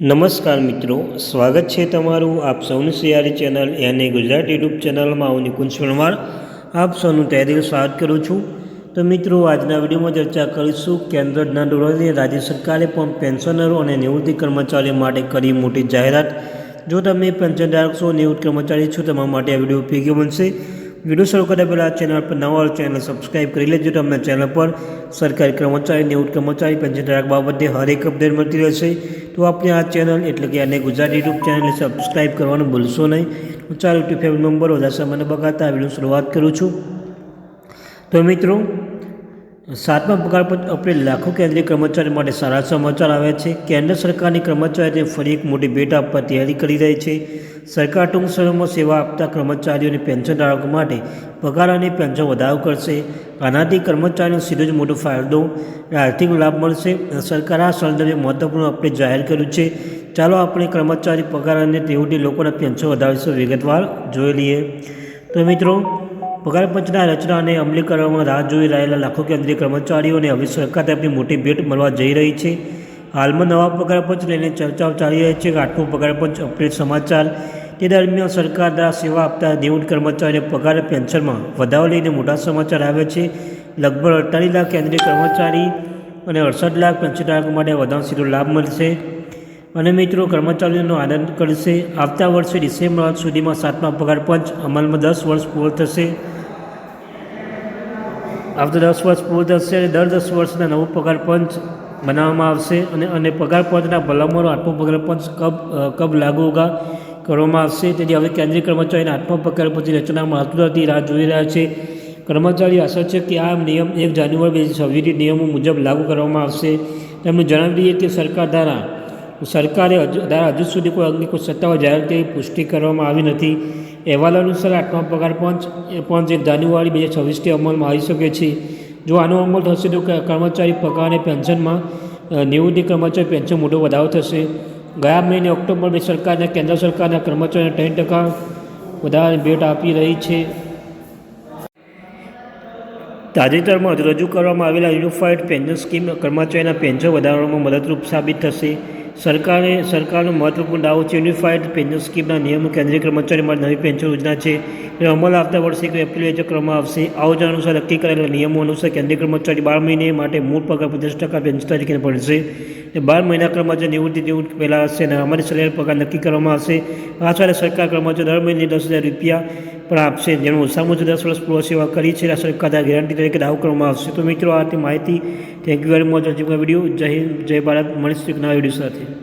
નમસ્કાર મિત્રો, સ્વાગત છે તમારું આપ સૌની સિયારી ચેનલ યાની ગુજરાત યુટ્યુબ ચેનલમાં હું નિકુંજ પરમાર આપ સૌનું તહે દિલ સ્વાગત કરું છું। તો મિત્રો, આજના વિડીયોમાં ચર્ચા કરીશું કેન્દ્રના ધોરણે રાજ્ય સરકારે પણ પેન્શનરો અને નિવૃત્તિ કર્મચારીઓ માટે કરી મોટી જાહેરાત। જો તમે પેન્શન ધારક છો, નિવૃત્ત કર્મચારી છો, તમારા માટે આ વિડીયો ઉપયોગી બનશે। વિડીયો શરૂ કર્યા પહેલાં ચેનલ પર નવા હોય ચેનલ સબસ્ક્રાઈબ કરી લેજો। તમને ચેનલ પર સરકારી કર્મચારી, નિવૃત્ત કર્મચારી, પેન્શન ધારક બાબતે હરેક અપડેટ મળતી રહેશે। તો આપણે આ ચેનલ એટલે કે આને ગુજરાત યુટ્યુબ ચેનલને સબસ્ક્રાઈબ કરવાનું ભૂલશો નહીં। ચાલો યુટ્યુબ ફેમિલી મેમ્બર વધારે સમયને બગાડતા આ વિડીયો શરૂઆત કરું છું। તો મિત્રો, 7મા પગાર પંચ અપડેટ લાખો કેન્દ્રીય કર્મચારીઓ માટે સારા સમાચાર આવ્યા છે। કેન્દ્ર સરકારની કર્મચારીઓને ફરી એક મોટી ભેટ આપવા તૈયારી કરી રહી છે। સરકાર ટૂંક સમયમાં સેવા આપતા કર્મચારીઓ અને પેન્શન ધારકો માટે પગાર અને પેન્શન વધારો કરશે। આનાથી કર્મચારીઓને સીધો જ મોટો ફાયદો આર્થિક લાભ મળશે। સરકારે આ સંદર્ભે મહત્વપૂર્ણ અપડેટ જાહેર કર્યું છે। ચાલો આપણે કર્મચારી પગાર અને નિવૃત્તિ લોકોના પેન્શન વધારા વિશે વિગતવાર જોઈ લઈએ। તો મિત્રો, પગાર પંચના રચના અને અમલીકરણમાં રાહ જોઈ રહેલા લાખો કેન્દ્રીય કર્મચારીઓને હવે સરકાર તરફથી મોટી ભેટ મળવા જઈ રહી છે। હાલમાં નવા પગાર પંચ લઈને ચર્ચાઓ ચાલી રહી છે કે 8મો પગાર પંચ અપડેટ સમાચાર તે દરમિયાન સરકાર દ્વારા સેવા આપતા નિવૃત્ત કર્મચારીઓને પગાર પેન્શનમાં વધારો લઈને મોટા સમાચાર આવ્યા છે। લગભગ 48 લાખ કેન્દ્રીય કર્મચારી અને 68 લાખ પેન્શનધારકો માટે વધારાનો સીધો લાભ મળશે અને મિત્રો કર્મચારીઓનો આનંદ કરશે। આવતા વર્ષે ડિસેમ્બર સુધીમાં 7મા પગાર પંચ અમલમાં 10 વર્ષ પૂર્ણ થશે। આવતા 10 વર્ષ પૂર્ણ થશે અને દર 10 વર્ષના નવો પગાર પંચ બનાવવામાં આવશે અને પગાર પંચના ભલામણો 8મો પગાર પંચ કબ લાગુ હોગા કરવામાં આવશે। તેથી હવે કેન્દ્રીય કર્મચારીના 8મા પગાર પંચની રચનામાં આતુરતાથી રાહ જોઈ રહ્યા છે। કર્મચારીઓ આશા છે કે આ નિયમ 1 જાન્યુઆરી 2026 નિયમો મુજબ લાગુ કરવામાં આવશે। તેમણે જણાવી દઈએ કે સરકારે હજુ સુધી કોઈ અંગે કોઈ સત્તાવાર જાહેરાતની પુષ્ટિ કરવામાં આવી નથી। અહેવાલ અનુસાર 8મા પગાર પંચ 1 જાન્યુઆરી 2026થી અમલમાં આવી શકે છે। જો આનો અમલ થશે તો કર્મચારી પગાર અને પેન્શનમાં નિવૃત્તિ કર્મચારી પેન્શન મોટો વધારો થશે। ગયા મહિને ઓક્ટોબરમાં સરકારને કેન્દ્ર સરકારના કર્મચારીઓને 3% વધારાની ભેટ આપી રહી છે। તાજેતરમાં રજૂ કરવામાં આવેલા યુનિફાઈડ પેન્શન સ્કીમ કર્મચારીના પેન્શન વધારવામાં મદદરૂપ સાબિત થશે। સરકારનો મહત્વપૂર્ણ દાવો છે યુનિફાઈડ પેન્શન સ્કીમના નિયમો કેન્દ્રીય કર્મચારીઓ માટે નવી પેન્શન યોજના છે। તેનો અમલ આવતા વર્ષે 1 એપ્રિલે કરવામાં આવશે। આ યોજના અનુસાર નક્કી કરેલા નિયમો અનુસાર કેન્દ્રીય કર્મચારી 12 મહિને માટે મૂળ પગાર 50% પેન્શન તરીકે પડશે। 12 મહિના કર્મચારી નિવૃત્તિ પહેલાં હશે અને અમારી સરેરાશ પગાર નક્કી કરવામાં આવશે। આ સાથે સરકાર કર્મચારી દર મહિને 10,000 રૂપિયા પણ આપશે, જેનું ઓછામાં ઓછું 10 વર્ષ પૂર્વ સેવા કરી છે। આ સરકાર દ્વારા ગેરંટી તરીકે દાવો કરવામાં આવશે। તો મિત્રો, આ હતી માહિતી। Thank you very much watching my video. જય હિન્દ, જય ભારત। મળીશું એક નવા વિડીયો સાથે।